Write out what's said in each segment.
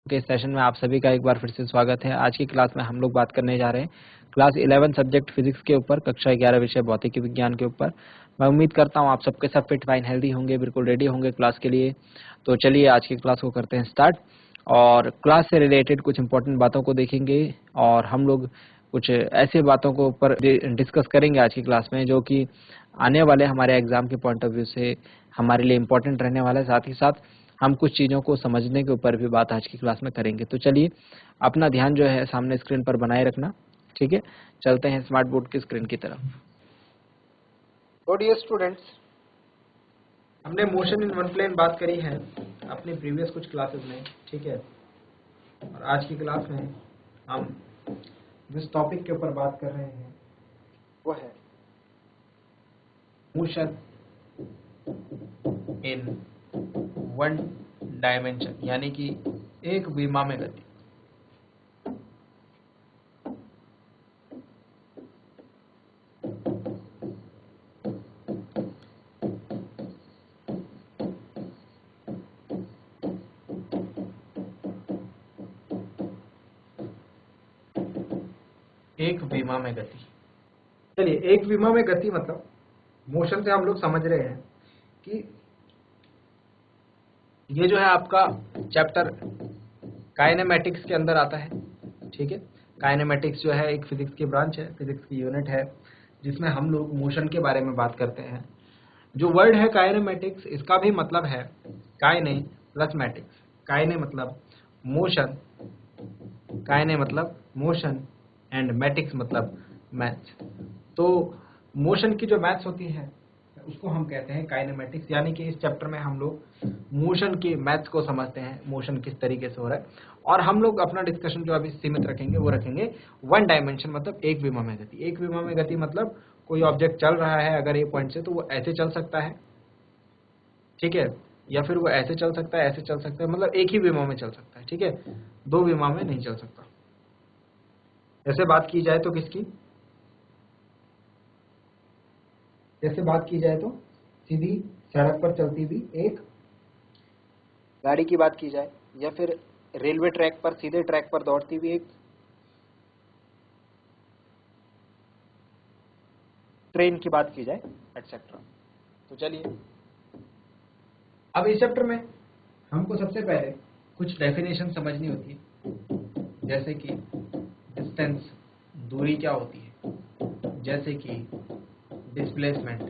के सेशन में आप सभी का एक बार फिर से स्वागत है। आज की क्लास में हम लोग बात करने जा रहे हैं क्लास 11 सब्जेक्ट फिजिक्स के ऊपर, कक्षा 11 विषय भौतिकी विज्ञान के ऊपर। मैं उम्मीद करता हूं आप सबके सब फिट फाइन हेल्दी होंगे, बिल्कुल रेडी होंगे क्लास के लिए। तो चलिए आज की क्लास को करते हैं स्टार्ट और क्लास से रिलेटेड कुछ इंपॉर्टेंट बातों को देखेंगे और हम लोग कुछ ऐसे बातों को ऊपर डिस्कस करेंगे आज की क्लास में जो कि आने वाले हमारे एग्जाम के पॉइंट ऑफ व्यू से हमारे लिए इम्पोर्टेंट रहने वाला है। साथ ही साथ हम कुछ चीज़ों को समझने के ऊपर भी बात आज की क्लास में करेंगे। तो चलिए अपना ध्यान जो है सामने स्क्रीन पर बनाए रखना, ठीक है। चलते हैं स्मार्ट बोर्ड की स्क्रीन की तरफ। तो डियर स्टूडेंट्स, हमने मोशन इन वन प्लेन बात करी है अपनी प्रीवियस कुछ क्लासेस में, ठीक है। और आज की क्लास में हम जिस टॉपिक के ऊपर बात कर रहे हैं वो है मोशन इन वन डायमेंशन, यानी कि एक विमा में गति। एक विमा में गति। चलिए, एक विमा में गति मतलब मोशन से हम लोग समझ रहे हैं कि ये जो है आपका चैप्टर काइनेमेटिक्स के अंदर आता है, ठीक है। काइनेमेटिक्स जो है एक फिजिक्स की ब्रांच है, फिजिक्स की यूनिट है जिसमें हम लोग मोशन के बारे में बात करते हैं। जो वर्ड है काइनेमेटिक्स, इसका भी मतलब है काइने प्लस मैटिक्स। काइने मतलब मोशन, काइने मतलब मोशन एंड मैटिक्स मतलब मैथ्स। तो मोशन की जो मैथ्स होती है उसको हम कहते हैं काइनेमेटिक्स, यानी कि इस चैप्टर में हम लोग मोशन की मैथ्स को समझते हैं, मोशन किस तरीके से हो रहा है। और हम लोग अपना डिस्कशन जो अभी सीमित रखेंगे वो रखेंगे वन डायमेंशन, मतलब एक विमा में गति। एक विमा में गति मतलब कोई ऑब्जेक्ट चल रहा है अगर ए पॉइंट से, तो वो ऐसे चल सकता है, ठीक है, या फिर वो ऐसे चल सकता है, ऐसे चल सकता है, मतलब एक ही विमा में चल सकता है, ठीक है। दो विमा में नहीं चल सकता। जैसे बात की जाए तो किसकी, जैसे बात की जाए तो सीधी सड़क पर चलती हुई एक गाड़ी की बात की जाए, या फिर रेलवे ट्रैक पर, सीधे ट्रैक पर दौड़ती हुई एक ट्रेन की बात की जाए, एटसेट्रा। तो चलिए, अब इस चैप्टर में हमको सबसे पहले कुछ डेफिनेशन समझनी होती है, जैसे कि डिस्टेंस, दूरी क्या होती है, जैसे कि डिस्प्लेसमेंट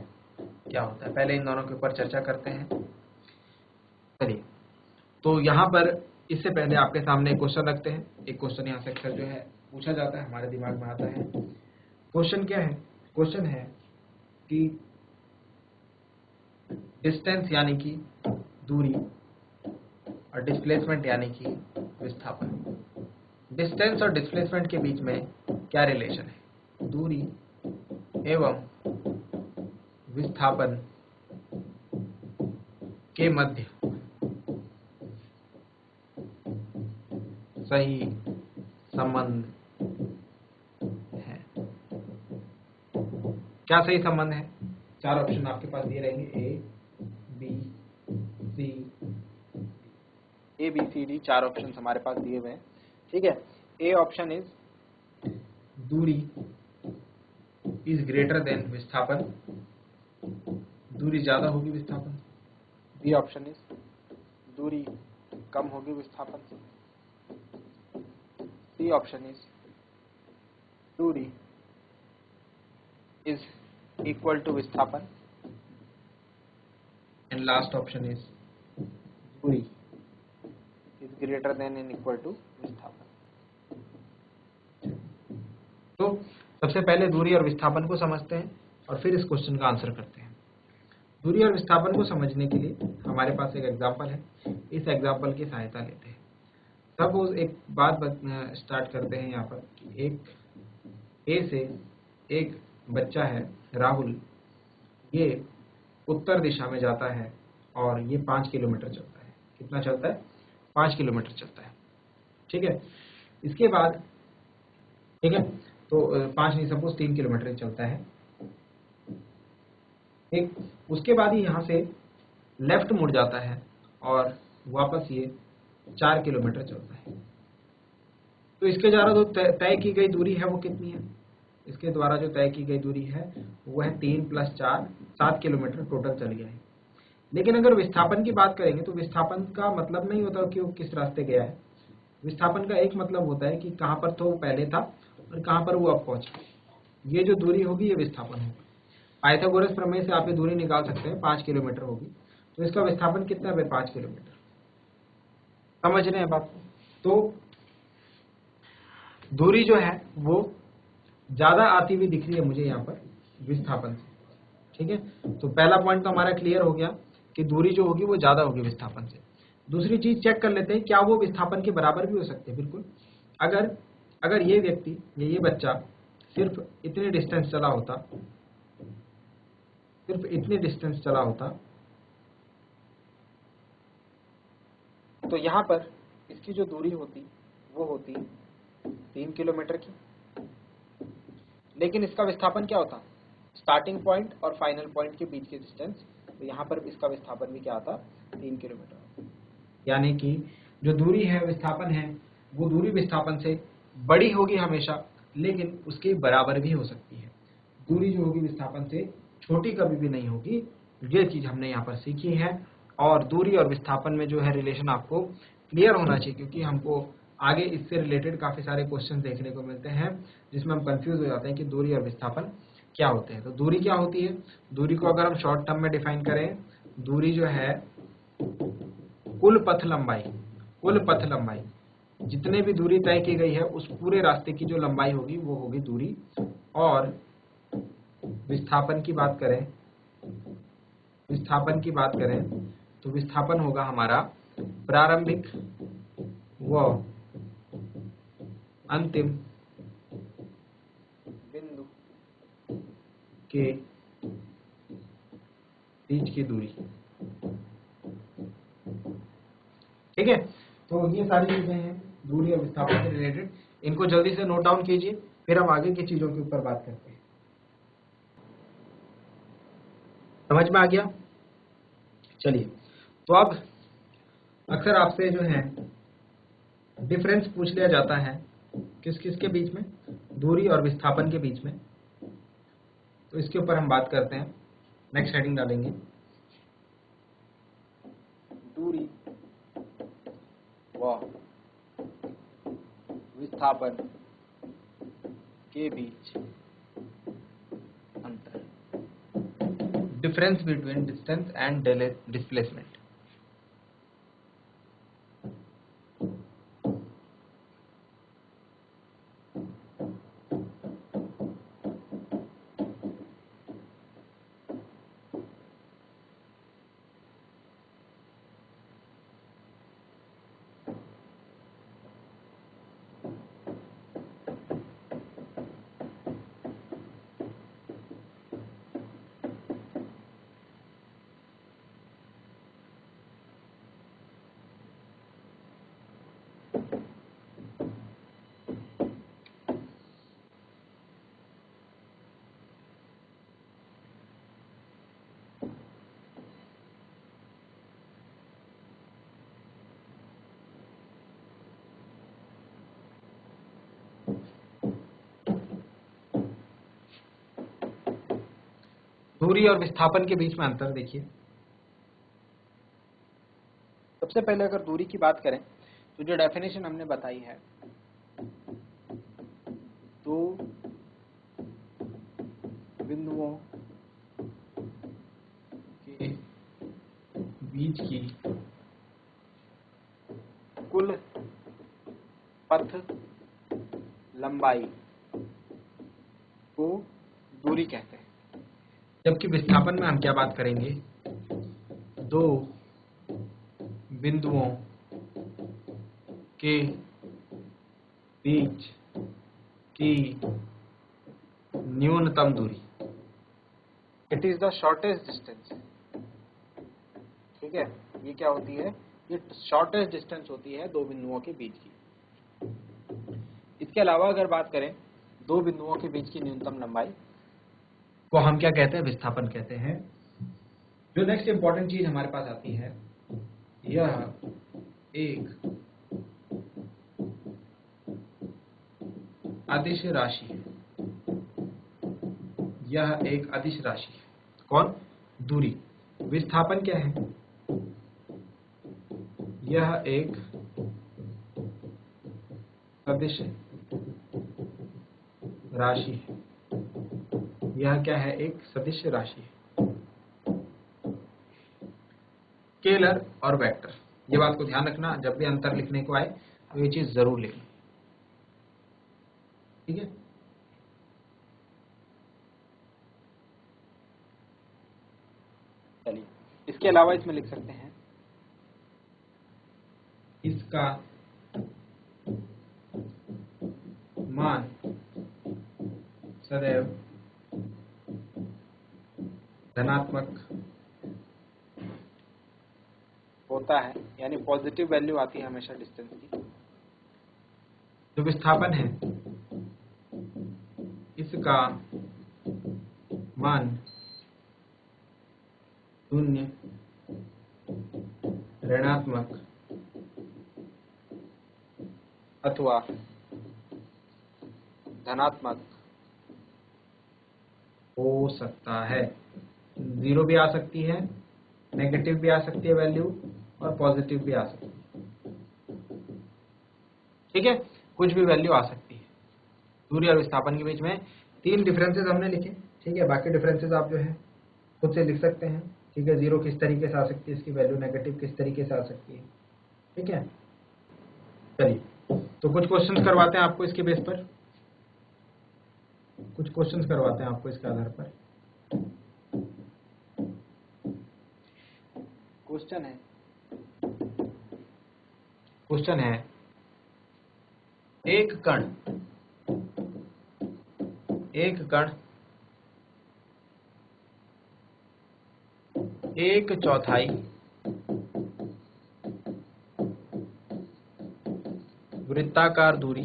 क्या होता है। पहले इन दोनों के ऊपर चर्चा करते हैं। चलिए, तो यहाँ पर इससे पहले आपके सामने एक क्वेश्चन रखते हैं। एक क्वेश्चन यहाँ से अक्सर जो है पूछा जाता है, हमारे दिमाग में आता है। क्वेश्चन क्या है? क्वेश्चन है कि डिस्टेंस यानी कि दूरी और डिस्प्लेसमेंट यानी कि विस्थापन। डिस्टेंस और डिस्प्लेसमेंट के बीच में क्या रिलेशन है? दूरी एवं विस्थापन के मध्य सही संबंध है। क्या सही संबंध है? चार ऑप्शन आपके पास दिए रहेंगे, ए बी सी डी, चार ऑप्शन हमारे पास दिए हुए हैं, ठीक है। ए ऑप्शन इज दूरी इज ग्रेटर देन विस्थापन, दूरी ज्यादा होगी विस्थापन। बी ऑप्शन इज दूरी कम होगी विस्थापन से। सी ऑप्शन इज दूरी इज इक्वल टू विस्थापन एंड लास्ट ऑप्शन इज दूरी is greater than and equal to विस्थापन। तो सबसे पहले दूरी और विस्थापन को समझते हैं और फिर इस क्वेश्चन का आंसर करते हैं। दूरी और विस्थापन को समझने के लिए हमारे पास एक एग्जांपल है, इस एग्जांपल की सहायता लेते हैं। सपोज एक बात स्टार्ट करते हैं यहाँ पर कि एक ए से एक बच्चा है राहुल, ये उत्तर दिशा में जाता है और ये 5 किलोमीटर चलता है। कितना चलता है? 5 किलोमीटर चलता है, ठीक है। इसके बाद, ठीक है, तो 5 नहीं, सपोज 3 किलोमीटर चलता है, ठीक। उसके बाद ही यहाँ से लेफ्ट मुड़ जाता है और वापस ये 4 किलोमीटर चलता है। तो इसके द्वारा जो तय की गई दूरी है वो कितनी है? इसके द्वारा जो तय की गई दूरी है वो है 3 + 4 7 किलोमीटर टोटल चल गया है। लेकिन अगर विस्थापन की बात करेंगे तो विस्थापन का मतलब नहीं होता कि वो किस रास्ते गया है। विस्थापन का एक मतलब होता है कि कहाँ पर तो वो पहले था और कहाँ पर वो अब पहुंचा। ये जो दूरी होगी ये विस्थापन होगी। पाइथागोरस प्रमेय से आप ये दूरी निकाल सकते हैं, 5 किलोमीटर होगी। तो इसका विस्थापन कितना है? 5 किलोमीटर। समझ रहे हैं बात? तो दूरी जो है वो ज्यादा आती हुई दिख रही है मुझे यहाँ पर विस्थापन से। ठीक है, तो पहला पॉइंट तो हमारा क्लियर हो गया कि दूरी जो होगी वो ज्यादा होगी विस्थापन से। दूसरी चीज चेक कर लेते हैं, क्या वो विस्थापन के बराबर भी हो सकते हैं? बिल्कुल। अगर ये व्यक्ति या ये बच्चा सिर्फ इतने डिस्टेंस चला होता, सिर्फ इतने डिस्टेंस चला होता, तो यहां पर इसकी जो दूरी होती वो होती 3 किलोमीटर की। लेकिन इसका विस्थापन क्या होता? स्टार्टिंग पॉइंट और फाइनल पॉइंट के बीच की डिस्टेंस। तो यहाँ पर इसका विस्थापन भी क्या आता? 3 किलोमीटर। यानी कि जो दूरी है, विस्थापन है, वो दूरी विस्थापन से बड़ी होगी हमेशा, लेकिन उसके बराबर भी हो सकती है। दूरी जो होगी विस्थापन से छोटी कभी भी नहीं होगी। ये चीज हमने यहाँ पर सीखी है। और दूरी और विस्थापन में जो है रिलेशन आपको क्लियर होना चाहिए, क्योंकि हमको आगे इससे रिलेटेड काफी सारे क्वेश्चन देखने को मिलते हैं जिसमें हम कंफ्यूज हो जाते हैं कि दूरी और विस्थापन क्या होते हैं। तो दूरी क्या होती है? दूरी को अगर हम शॉर्ट टर्म में डिफाइन करें, दूरी जो है कुल पथ लंबाई, कुल पथ लंबाई, जितने भी दूरी तय की गई है उस पूरे रास्ते की जो लंबाई होगी वो होगी दूरी। और विस्थापन की बात करें, विस्थापन की बात करें तो विस्थापन होगा हमारा प्रारंभिक व अंतिम बिंदु के बीच की दूरी। ठीक है, तो ये सारी चीजें हैं दूरी और विस्थापन से रिलेटेड। इनको जल्दी से नोट डाउन कीजिए, फिर हम आगे की चीजों के ऊपर बात करते हैं। समझ में आ गया? चलिए, तो अब अक्सर आपसे जो है डिफरेंस पूछ लिया जाता है किस किस के बीच में? दूरी और विस्थापन के बीच में। तो इसके ऊपर हम बात करते हैं। नेक्स्ट हेडिंग डालेंगे, दूरी व विस्थापन के बीच अंतर, difference between distance and displacement. दूरी और विस्थापन के बीच में अंतर देखिए। सबसे पहले अगर दूरी की बात करें तो जो डेफिनेशन हमने बताई है, दो बिंदुओं के बीच की कुल पथ लंबाई को दूरी कहते हैं। जबकि विस्थापन में हम क्या बात करेंगे? दो बिंदुओं के बीच की न्यूनतम दूरी, it is the shortest distance. ठीक है, ये क्या होती है? ये शॉर्टेस्ट डिस्टेंस होती है दो बिंदुओं के बीच की। इसके अलावा अगर बात करें दो बिंदुओं के बीच की न्यूनतम लंबाई को हम क्या कहते हैं? विस्थापन कहते हैं। जो नेक्स्ट इंपॉर्टेंट चीज हमारे पास आती है, यह एक अदिश राशि है, यह एक अदिश राशि है। कौन? दूरी। विस्थापन क्या है? यह एक सदिश राशि है, यह क्या है? एक सदिश राशि है। स्केलर और वेक्टर, ये बात को ध्यान रखना, जब भी अंतर लिखने को आए तो ये चीज जरूर लिखना, ठीक है। चलिए, इसके अलावा इसमें लिख सकते हैं इसका मान सदैव धनात्मक होता है, यानी पॉजिटिव वैल्यू आती है हमेशा डिस्टेंस की। जो विस्थापन है इसका मान 0, ऋणात्मक अथवा धनात्मक हो सकता है। 0 भी आ सकती है, नेगेटिव भी आ सकती है वैल्यू, और पॉजिटिव भी आ सकती है, ठीक है। कुछ भी वैल्यू आ सकती है। दूरी और विस्थापन के बीच में 3 डिफरेंसेस हमने लिखे, ठीक है। बाकी डिफरेंसेस आप जो है खुद से लिख सकते हैं, ठीक है। 0 किस तरीके से आ सकती है, इसकी वैल्यू नेगेटिव किस तरीके से आ सकती है, ठीक है। चलिए, तो कुछ क्वेश्चंस करवाते हैं आपको इसके बेस पर, कुछ क्वेश्चंस करवाते हैं आपको इसके आधार पर। क्वेश्चन है एक कण 1/4 वृत्ताकार दूरी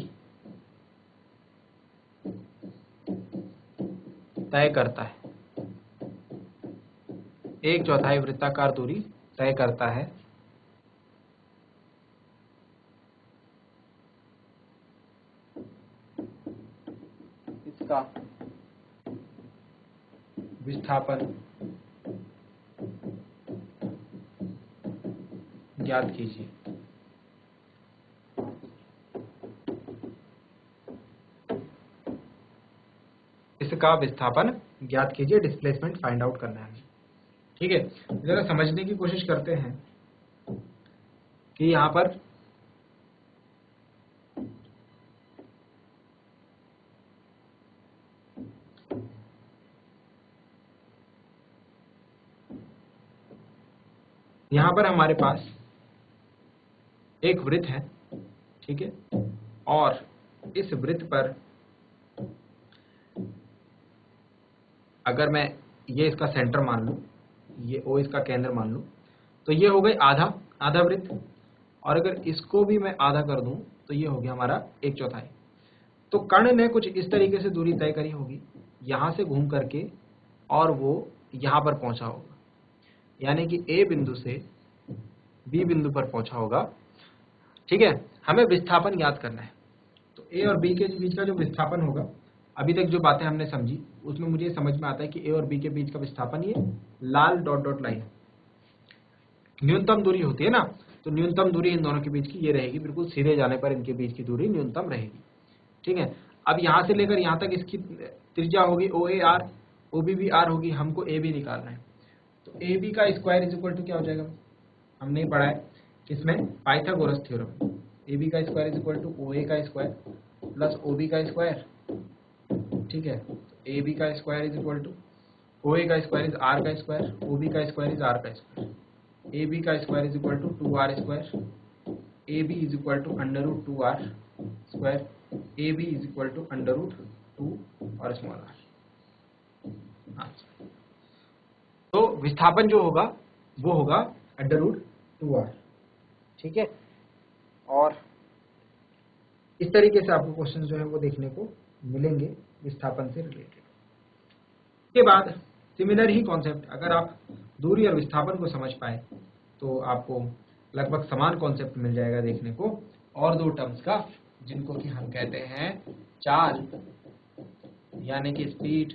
तय करता है, 1/4 वृत्ताकार दूरी तय करता है। इसका विस्थापन ज्ञात कीजिए। इसका विस्थापन ज्ञात कीजिए, डिस्प्लेसमेंट फाइंड आउट करना है, ठीक है। जरा समझने की कोशिश करते हैं कि यहां पर हमारे पास एक वृत्त है, ठीक है। और इस वृत्त पर अगर मैं ये इसका सेंटर मान लूं, ये O इसका केंद्र मान लूं, तो ये हो गई आधा वृत्त। और अगर इसको भी मैं आधा कर दूं तो ये हो गया हमारा 1/4। तो कर्ण ने कुछ इस तरीके से दूरी तय करी होगी, यहां से घूम करके, और वो यहां पर पहुंचा होगा, यानी कि A बिंदु से B बिंदु पर पहुंचा होगा, ठीक है। हमें विस्थापन ज्ञात करना है, तो A और B के बीच का जो विस्थापन होगा, अभी तक जो बातें हमने समझी उसमें मुझे समझ में आता है कि A और B के बीच का विस्थापन, ये लाल डॉट डॉट लाइन न्यूनतम दूरी होती है ना, तो न्यूनतम दूरी इन दोनों के बीच की ये रहेगी, बिल्कुल सीधे जाने पर इनके बीच की दूरी न्यूनतम रहेगी, ठीक है। अब यहां से लेकर यहां तक इसकी त्रिज्या होगी OAR, OB भी R होगी, हमको AB निकालना है। तो AB का स्क्वायर इज इक्वल टू क्या हो जाएगा, हमने पढ़ा है किसमें, पाइथागोरस थ्योरम। AB का square is equal to OA का स्क्वायर प्लस OB का स्क्वायर, ठीक है। AB का square is equal to OA का स्क्वायर इज R का स्क्वायर, OB का स्क्वायर इज R का स्क्वायर, AB का square is equal to 2R square, AB is equal to √2R square, AB is equal to √2 और small r। तो विस्थापन जो होगा वो होगा √2R, ठीक है। और इस तरीके से आपको क्वेश्चन जो है वो देखने को मिलेंगे विस्थापन से रिलेटेड। के बाद सिमिलर ही कॉन्सेप्ट, अगर आप दूरी और विस्थापन को समझ पाए तो आपको लगभग समान कॉन्सेप्ट मिल जाएगा देखने को, और दो टर्म्स का, जिनको कि हम कहते हैं चाल यानी कि स्पीड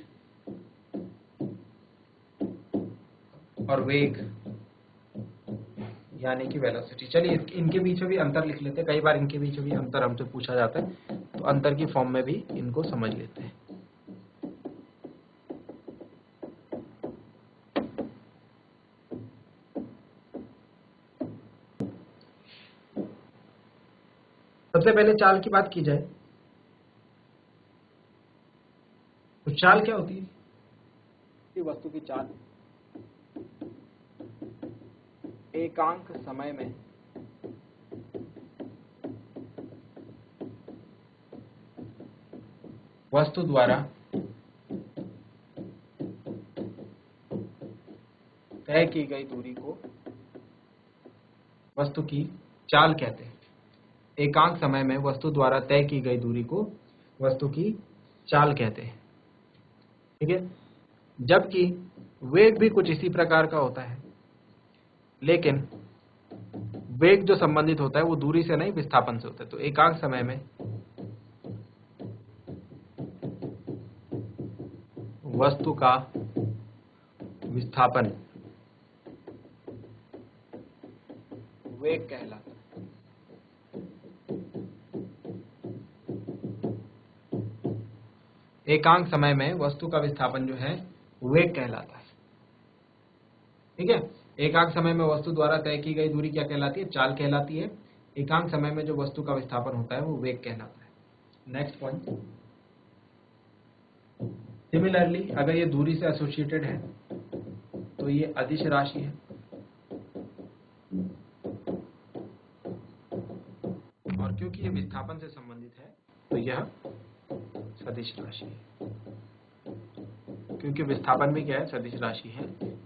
और वेग यानी कि वेलोसिटी। चलिए इनके बीच में भी अंतर लिख लेते हैं, कई बार इनके बीच में भी अंतर हमसे पूछा जाता है, तो अंतर की फॉर्म में भी इनको समझ लेते हैं। सबसे पहले चाल की बात की जाए तो चाल क्या होती है? कि वस्तु की चाल एकांक समय में वस्तु द्वारा तय की गई दूरी को वस्तु की चाल कहते हैं। एकांक समय में वस्तु द्वारा तय की गई दूरी को वस्तु की चाल कहते हैं, ठीक है। जबकि वेग भी कुछ इसी प्रकार का होता है, लेकिन वेग जो संबंधित होता है वो दूरी से नहीं, विस्थापन से होता है। तो एकांक समय में वस्तु का विस्थापन वेग कहलाता है। एकांक समय में वस्तु का विस्थापन जो है वेग कहलाता है, ठीक है। एकांक समय में वस्तु द्वारा तय की गई दूरी क्या कहलाती है? चाल कहलाती है। एकांक समय में जो वस्तु का विस्थापन होता है वो वेग कहलाता है। नेक्स्ट पॉइंट, सिमिलरली अगर ये दूरी से एसोसिएटेड है तो ये अदिश राशि है, और क्योंकि ये विस्थापन से संबंधित है तो यह सदिश राशि है। क्योंकि विस्थापन भी क्या है? सदिश राशि है,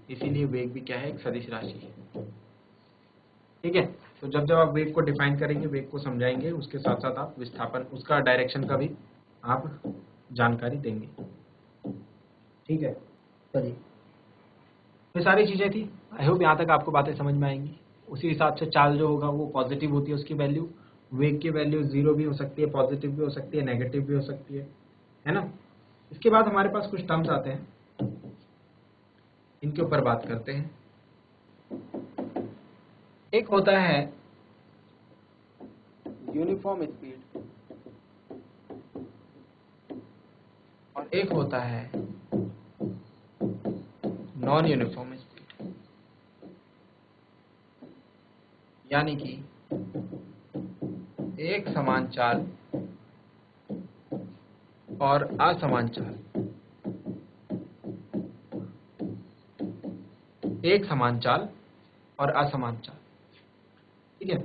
इसीलिए वेग भी क्या है? एक सदिश राशि है, ठीक है। तो जब जब आप वेग को डिफाइन करेंगे, वेग को समझाएंगे, उसके साथ साथ आप विस्थापन, उसका डायरेक्शन का भी आप जानकारी देंगे, ठीक है। चलिए, ये सारी चीजें थी। आई होप यहाँ तक आपको बातें समझ में आएंगी। उसी हिसाब से चाल जो होगा वो पॉजिटिव होती है उसकी वैल्यू, वेग की वैल्यू 0 भी हो सकती है, पॉजिटिव भी हो सकती है, नेगेटिव भी हो सकती है ना। इसके बाद हमारे पास कुछ टर्म्स आते हैं, इनके ऊपर बात करते हैं। एक होता है यूनिफॉर्म स्पीड और एक होता है नॉन यूनिफॉर्म स्पीड, यानी कि एक समान चाल और असमान चाल। एक समान चाल और असमान चाल, ठीक है।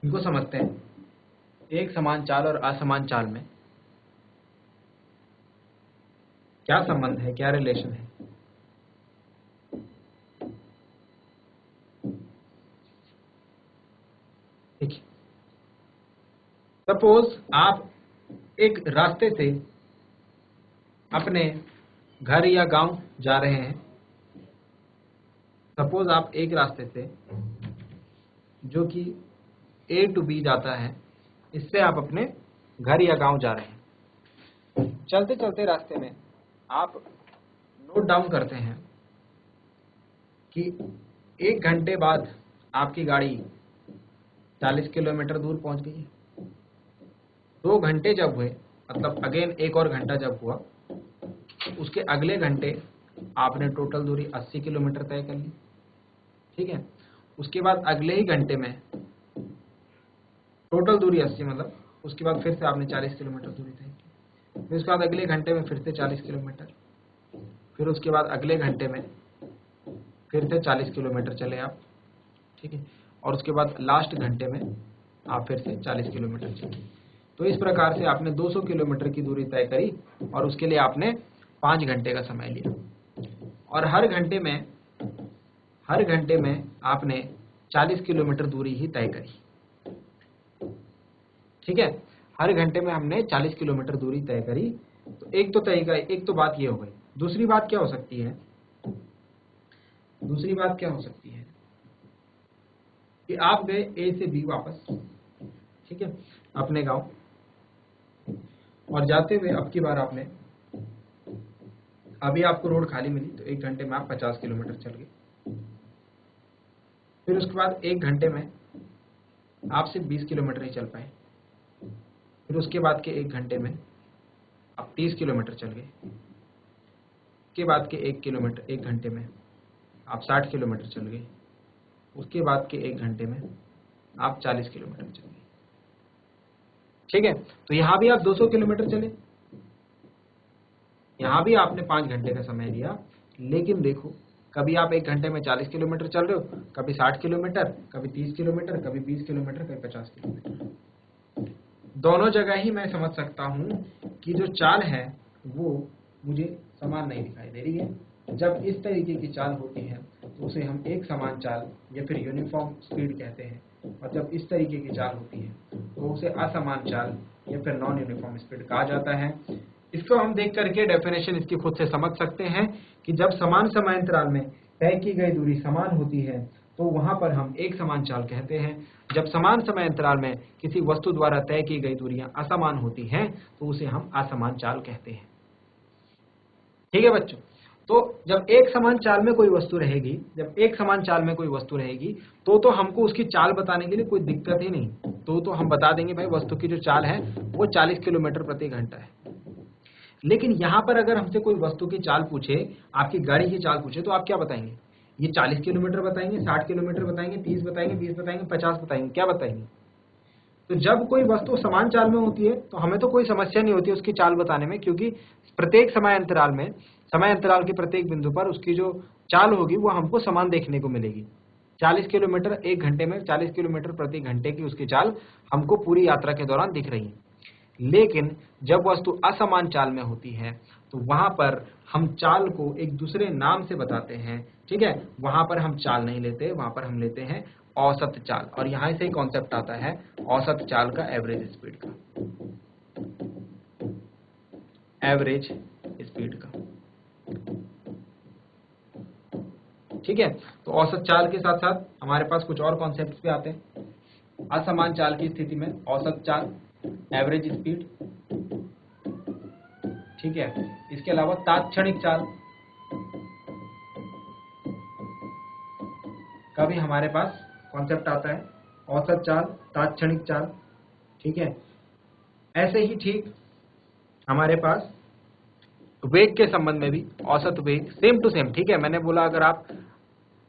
इनको समझते हैं। एक समान चाल और असमान चाल में क्या संबंध है, क्या रिलेशन है? ठीक है, सपोज आप एक रास्ते से अपने घर या गांव जा रहे हैं। सपोज आप एक रास्ते से जो कि A to B जाता है, इससे आप अपने घर या गांव जा रहे हैं। चलते चलते रास्ते में आप नोट डाउन करते हैं कि 1 घंटे बाद आपकी गाड़ी 40 किलोमीटर दूर पहुंच गई है। 2 घंटे जब हुए, मतलब अगेन एक और घंटा जब हुआ, उसके अगले घंटे आपने टोटल दूरी 80 किलोमीटर तय कर ली, ठीक है। उसके बाद अगले ही घंटे में टोटल दूरी 80, मतलब उसके बाद फिर से आपने 40 किलोमीटर दूरी तय की। फिर उसके बाद अगले घंटे में फिर से 40 किलोमीटर, फिर उसके बाद अगले घंटे में फिर से 40 किलोमीटर चले आप, ठीक है। और उसके बाद लास्ट घंटे में आप फिर से 40 किलोमीटर चले। तो इस प्रकार से आपने 200 किलोमीटर की दूरी तय करी और उसके लिए आपने 5 घंटे का समय लिया। और हर घंटे में आपने 40 किलोमीटर दूरी ही तय करी, ठीक है। हर घंटे में हमने 40 किलोमीटर दूरी तय करी। तो एक तो बात ये हो गई। दूसरी बात क्या हो सकती है? कि आप गए ए से बी वापस, ठीक है, अपने गांव, और जाते हुए अब की बार आपने, अभी आपको रोड खाली मिली तो 1 घंटे में आप 50 किलोमीटर चल गए। फिर उसके बाद 1 घंटे में आप सिर्फ 20 किलोमीटर ही चल पाए। फिर उसके बाद के 1 घंटे में आप 30 किलोमीटर चल गए। उसके बाद के 1 घंटे में आप 60 किलोमीटर चल गए। उसके बाद के 1 घंटे में आप 40 किलोमीटर चल गए। ठीक है, तो यहां भी आप 200 किलोमीटर चले, यहां भी आपने 5 घंटे का समय लिया, लेकिन देखो कभी आप 1 घंटे में 40 किलोमीटर चल रहे हो, कभी 60 किलोमीटर, कभी 30 किलोमीटर, कभी 20 किलोमीटर, कभी 50 किलोमीटर। दोनों जगह ही मैं समझ सकता हूं कि जो चाल है वो मुझे समान नहीं दिखाई दे रही है। जब इस तरीके की चाल होती है तो उसे हम एक समान चाल या फिर यूनिफॉर्म स्पीड कहते हैं, और जब इस तरीके की चाल होती है तो उसे असमान चाल या फिर नॉन यूनिफॉर्म स्पीड कहा जाता है। इसको हम देख करके डेफिनेशन इसकी खुद से समझ सकते हैं कि जब समान समय अंतराल में तय की गई दूरी समान होती है तो वहां पर हम एक समान चाल कहते हैं। जब समान समय अंतराल में किसी वस्तु द्वारा तय की गई दूरियां असमान होती हैं तो उसे हम असमान चाल कहते हैं। ठीक है बच्चों, तो जब एक समान चाल में कोई वस्तु रहेगी, जब एक समान चाल में कोई वस्तु रहेगी तो हमको उसकी चाल बताने के लिए कोई दिक्कत ही नहीं। तो हम बता देंगे भाई वस्तु की जो चाल है वो 40 किलोमीटर प्रति घंटा है। लेकिन यहां पर अगर हमसे कोई वस्तु की चाल पूछे, आपकी गाड़ी की चाल पूछे, तो आप क्या बताएंगे? ये 40 किलोमीटर बताएंगे, 60 किलोमीटर बताएंगे, 30 बताएंगे, 20 बताएंगे, 50 बताएंगे, क्या बताएंगे? तो जब कोई वस्तु समान चाल में होती है तो हमें तो कोई समस्या नहीं होती उसकी चाल बताने में, क्योंकि प्रत्येक समय अंतराल में, समय अंतराल के प्रत्येक बिंदु पर उसकी जो चाल होगी वो हमको समान देखने को मिलेगी। 40 किलोमीटर 1 घंटे में, 40 किलोमीटर प्रति घंटे की उसकी चाल हमको पूरी यात्रा के दौरान दिख रही है। लेकिन जब वस्तु असमान चाल में होती है तो वहां पर हम चाल को एक दूसरे नाम से बताते हैं। ठीक है, वहां पर हम चाल नहीं लेते, वहां पर हम लेते हैं औसत चाल, और यहां से ही कॉन्सेप्ट आता है औसत चाल का, एवरेज स्पीड का, एवरेज स्पीड का। ठीक है, तो औसत चाल के साथ साथ हमारे पास कुछ और कॉन्सेप्ट्स भी आते हैं। असमान चाल की स्थिति में औसत चाल, एवरेज स्पीड, ठीक है, इसके अलावा तात्क्षणिक चाल का भी हमारे पास कॉन्सेप्ट आता है, औसत चाल, तात्क्षणिक चाल। ठीक है, ऐसे ही ठीक हमारे पास वेग के संबंध में भी औसत वेग, सेम टू सेम। ठीक है, मैंने बोला अगर आप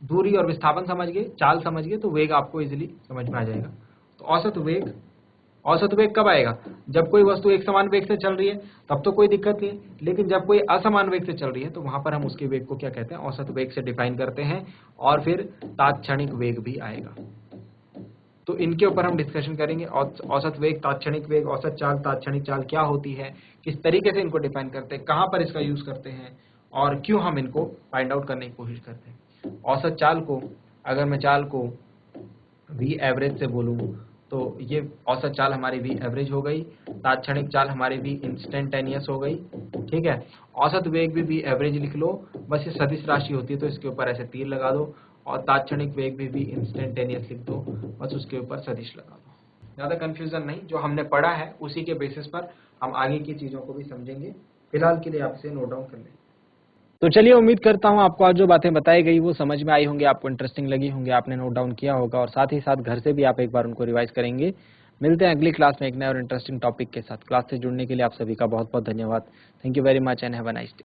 दूरी और विस्थापन समझ गए, चाल समझ गए, तो वेग आपको इजीली समझ में आ जाएगा। तो औसत वेग कब आएगा? जब कोई वस्तु एक समान वेग से चल रही है तब तो कोई दिक्कत नहीं है, लेकिन जब कोई असमान वेग से चल रही है तो वहां पर हम उसके वेग को क्या कहते हैं? औसत वेग से डिफाइन करते हैं। और फिर तात्क्षणिक वेग भी आएगा, तो इनके ऊपर हम डिस्कशन करेंगे। औसत वेग, तात्क्षणिक वेग, औसत चाल, तात्क्षणिक चाल क्या होती है, किस तरीके से इनको डिफाइन करते हैं, कहां पर इसका यूज करते हैं, और क्यों हम इनको फाइंड आउट करने की कोशिश करते हैं। औसत चाल को, अगर मैं चाल को वी एवरेज से बोलूं तो ये औसत चाल हमारी वी एवरेज हो गई, तात्क्षणिक चाल हमारी वी इंस्टेंटेनियस हो गई। ठीक है, औसत वेग भी वी एवरेज लिख लो, बस ये सदिश राशि होती है तो इसके ऊपर ऐसे तीर लगा दो, और तात्क्षणिक वेग भी वी इंस्टेंटेनियस लिख दो, बस उसके ऊपर सदिश लगा दो। ज़्यादा कंफ्यूजन नहीं, जो हमने पढ़ा है उसी के बेसिस पर हम आगे की चीज़ों को भी समझेंगे। फिलहाल के लिए आप इसे नोट डाउन कर लें। तो चलिए, उम्मीद करता हूँ आपको आज जो बातें बताई गई वो समझ में आई होंगी, आपको इंटरेस्टिंग लगी होंगी, आपने नोट डाउन किया होगा, और साथ ही साथ घर से भी आप एक बार उनको रिवाइज करेंगे। मिलते हैं अगली क्लास में एक नए और इंटरेस्टिंग टॉपिक के साथ। क्लास से जुड़ने के लिए आप सभी का बहुत बहुत धन्यवाद। Thank you very much and have a nice day.